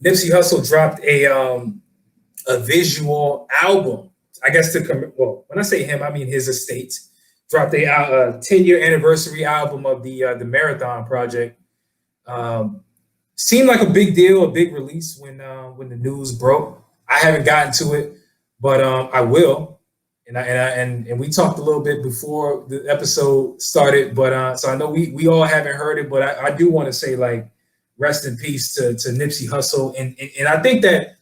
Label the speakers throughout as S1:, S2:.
S1: Nipsey Hussle dropped a visual album. I guess well, when I say him, I mean his estate. Dropped a 10-year anniversary album of the Marathon Project. Um, Seemed like a big deal, a big release when the news broke. I haven't gotten to it, but I will. And we talked a little bit before the episode started, but so I know we all haven't heard it, but I do want to say, like, rest in peace to Nipsey Hussle, and I think that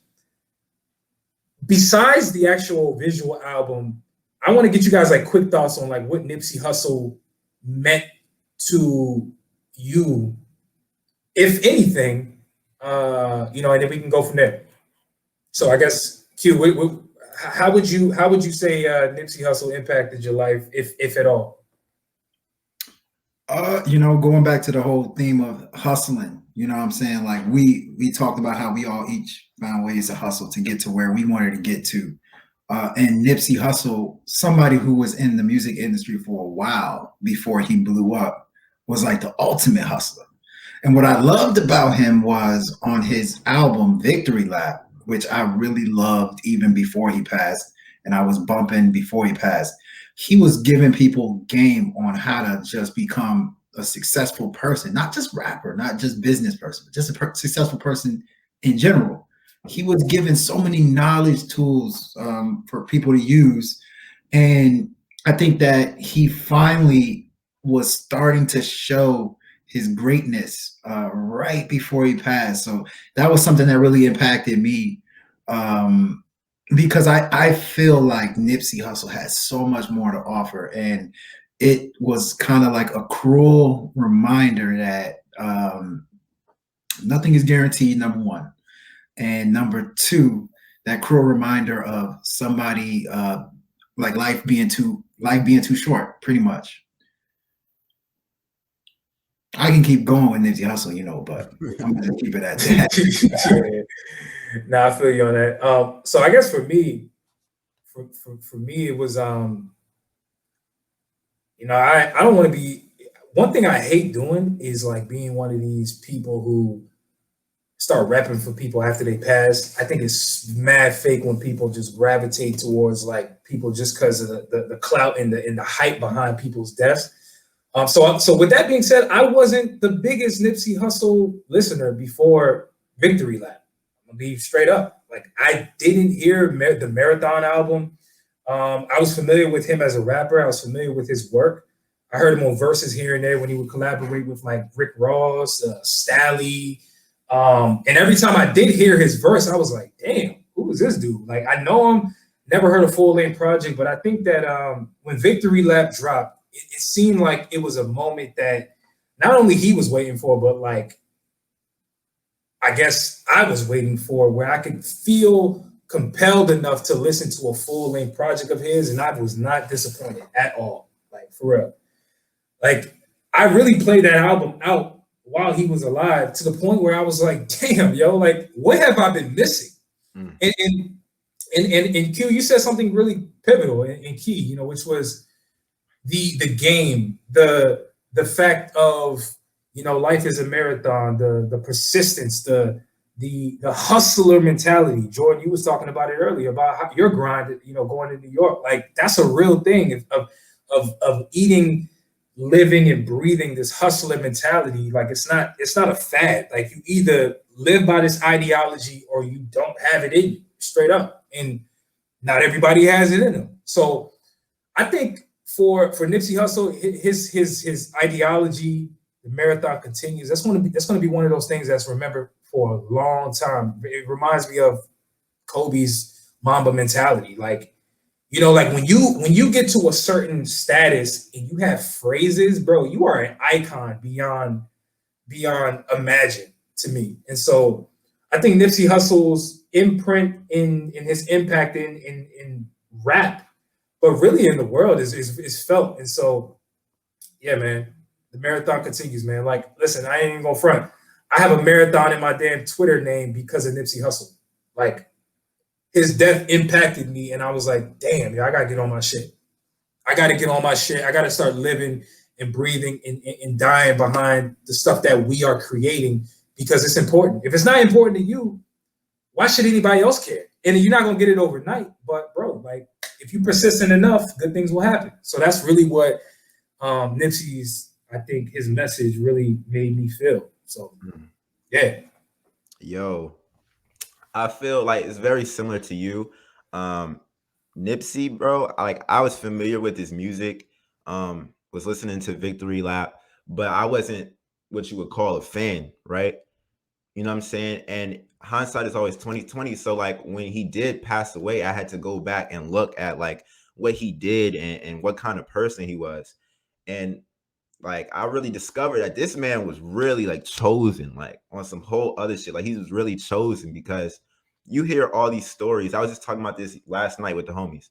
S1: besides the actual visual album, I want to get you guys like quick thoughts on like what Nipsey Hussle meant to you, if anything, and then we can go from there. So I guess Q, how would you say Nipsey Hussle impacted your life, if at all?
S2: Going back to the whole theme of hustling, you know what I'm saying? Like we talked about how we all each found ways to hustle to get to where we wanted to get to. And Nipsey Hussle, somebody who was in the music industry for a while before he blew up, was like the ultimate hustler. And what I loved about him was on his album Victory Lap, which I really loved even before he passed, and I was bumping before he passed. He was giving people game on how to just become a successful person, not just rapper, not just business person, but just a successful person in general. He was giving so many knowledge tools for people to use. And I think that he finally was starting to show his greatness right before he passed. So that was something that really impacted me. Because I feel like Nipsey Hussle has so much more to offer, and it was kind of like a cruel reminder that nothing is guaranteed, number one, and number two, that cruel reminder of somebody like life being too short, pretty much. I can keep going with Nipsey Hussle, but I'm gonna keep it at that.
S1: Nah, I feel you on that. So I guess for me, it was I don't want to be. One thing I hate doing is like being one of these people who start repping for people after they pass. I think it's mad fake when people just gravitate towards like people just because of the clout and the hype behind people's deaths. So with that being said, I wasn't the biggest Nipsey Hussle listener before Victory Lap. I'm gonna be straight up. Like, I didn't hear the Marathon album. I was familiar with him as a rapper. I was familiar with his work. I heard him on verses here and there when he would collaborate with like Rick Ross, Stally. And every time I did hear his verse, I was like, damn, who is this dude? Like, I know him, never heard a full-length project, but I think that when Victory Lap dropped, it seemed like it was a moment that not only he was waiting for, but like, I guess I was waiting for, where I could feel compelled enough to listen to a full-length project of his, and I was not disappointed at all. Like, for real. Like, I really played that album out while he was alive to the point where I was like, damn, yo, like, what have I been missing? Mm. And Q, you said something really pivotal and key, which was the game, the fact of, life is a marathon, the persistence, the hustler mentality. Jordan, you was talking about it earlier about how your grind, going to New York. Like, that's a real thing of eating, living and breathing this hustler mentality. Like, it's not a fad. Like, you either live by this ideology or you don't have it in you, straight up. And not everybody has it in them. So I think for Nipsey Hussle, his ideology, the marathon continues. That's going to be one of those things that's remembered for a long time. It reminds me of Kobe's Mamba mentality. Like, like when you get to a certain status and you have phrases, bro, you are an icon beyond imagine to me. And so I think Nipsey Hussle's imprint in his impact in rap, but really in the world is felt. And so, yeah, man, the marathon continues, man. Like, listen, I ain't even gonna front. I have a marathon in my damn Twitter name because of Nipsey Hussle. Like, his death impacted me, and I was like, damn, I gotta get on my shit. I gotta start living and breathing and dying behind the stuff that we are creating, because it's important. If it's not important to you, why should anybody else care? And you're not gonna get it overnight, but bro, like if you persistent enough, good things will happen. So that's really what Nipsey's, I think his message really made me feel. So yeah.
S3: Yo, I feel like it's very similar to you. Nipsey, bro, like I was familiar with his music, was listening to Victory Lap, but I wasn't what you would call a fan, right? You know what I'm saying? And hindsight is always 2020. So like when he did pass away, I had to go back and look at like what he did and what kind of person he was. And like I really discovered that this man was really like chosen, like on some whole other shit. Like he was really chosen because you hear all these stories. I was just talking about this last night with the homies.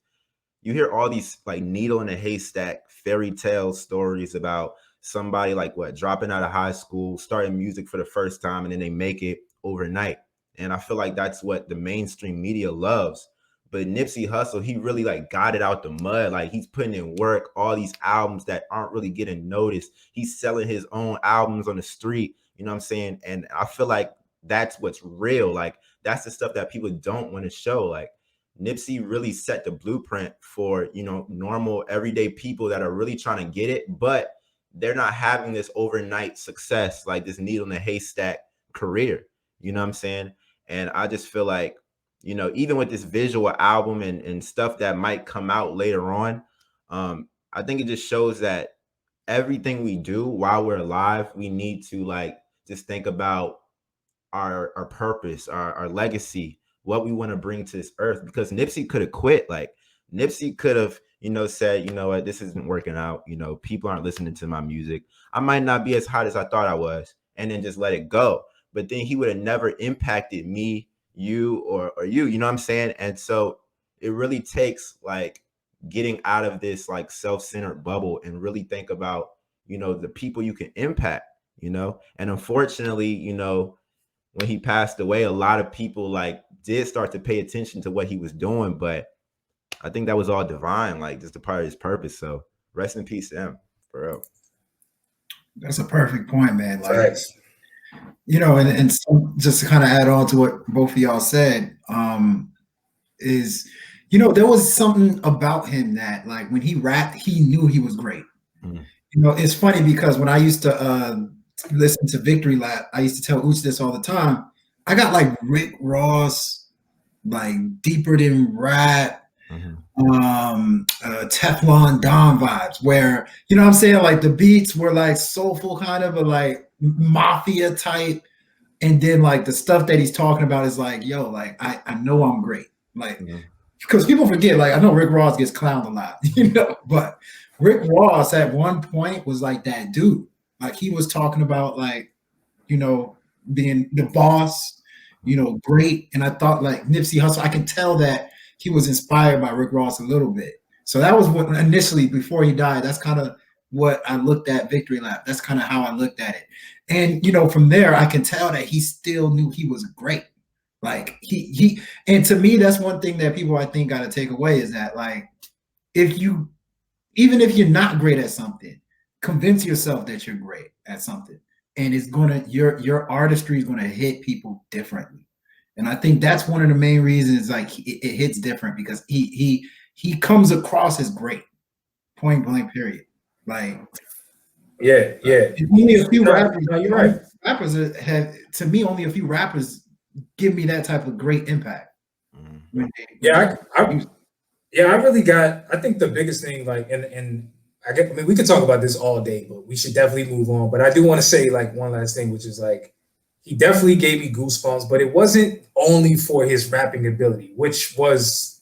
S3: You hear all these like needle in a haystack fairy tale stories about somebody like what dropping out of high school, starting music for the first time, and then they make it overnight. And I feel like that's what the mainstream media loves. But Nipsey Hussle, he really like got it out the mud. Like he's putting in work, all these albums that aren't really getting noticed. He's selling his own albums on the street. You know what I'm saying? And I feel like that's what's real. Like that's the stuff that people don't want to show. Like Nipsey really set the blueprint for, you know, normal everyday people that are really trying to get it, but they're not having this overnight success, like this needle in a haystack career. You know what I'm saying? And I just feel like, you know, even with this visual album and stuff that might come out later on, I think it just shows that everything we do while we're alive, we need to like just think about our purpose, our legacy, what we want to bring to this earth. Because Nipsey could have quit. Like Nipsey could have, you know, said, you know what, this isn't working out. You know, people aren't listening to my music. I might not be as hot as I thought I was, and then just let it go. But then he would have never impacted me, you, or you know what I'm saying? And so it really takes like getting out of this like self-centered bubble and really think about, you know, the people you can impact, you know. And unfortunately, you know, when he passed away, a lot of people like did start to pay attention to what he was doing, but I think that was all divine, like just a part of his purpose. So rest in peace to him, for real.
S2: That's a perfect point, man. Like,
S1: Facts.
S2: you know, and so just to kind of add on to what both of y'all said, is, you know, there was something about him that like when he rapped, he knew he was great. You know, it's funny because when I used to listen to Victory Lap, I used to tell Uch this all the time. I got like Rick Ross, like deeper than rap, Teflon Don vibes, where, you know what I'm saying, like the beats were like soulful kind of, but like mafia type, and then like the stuff that he's talking about is like, yo, like I know I'm great, like because people forget, like I know Rick Ross gets clowned a lot, you know, but Rick Ross at one point was like that dude, like he was talking about like, you know, being the boss, you know, great. And I thought like Nipsey Hussle, I can tell that he was inspired by Rick Ross a little bit. So that was what initially, before he died, that's kind of what I looked at Victory Lap. That's kind of how I looked at it. And, you know, from there, I can tell that he still knew he was great. Like he, and to me, that's one thing that people I think got to take away is that like, even if you're not great at something, convince yourself that you're great at something. And it's your artistry is gonna hit people differently. And I think that's one of the main reasons like it hits different, because he comes across as great, point blank, period. Like
S1: yeah.
S2: Only a few rappers.
S1: No, you're right.
S2: Rappers have, to me, only a few rappers give me that type of great impact.
S1: Yeah, I really got. I think the biggest thing, like, and I mean, we could talk about this all day, but we should definitely move on. But I do want to say like one last thing, which is like he definitely gave me goosebumps, but it wasn't only for his rapping ability, which was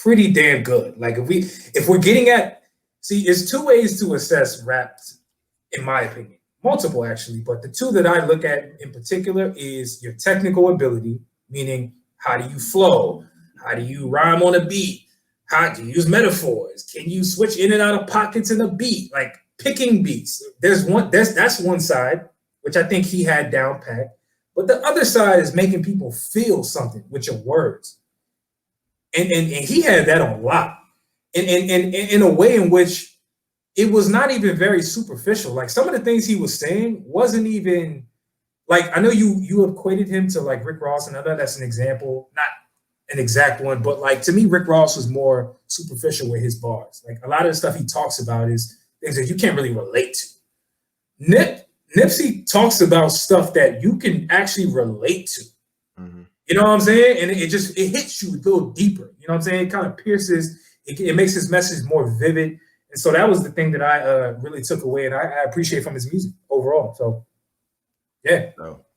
S1: pretty damn good. Like if we're getting at, see, there's two ways to assess rap, in my opinion, multiple actually, but the two that I look at in particular is your technical ability, meaning how do you flow, how do you rhyme on a beat. How do you use metaphors? Can you switch in and out of pockets in a beat? Like picking beats. That's one side, which I think he had down pat. But the other side is making people feel something with your words. And he had that a lot. And in a way in which it was not even very superficial. Like some of the things he was saying wasn't even like I know you equated him to like Rick Ross, and I know that's an example, not an exact one, but like to me, Rick Ross was more superficial with his bars. Like a lot of the stuff he talks about is things that you can't really relate to. Nipsey talks about stuff that you can actually relate to.
S3: Mhm.
S1: You know what I'm saying? And it hits you a little deeper. You know what I'm saying? It kind of pierces. It makes his message more vivid. And so that was the thing that I really took away, and I appreciate from his music overall. So, yeah.
S3: So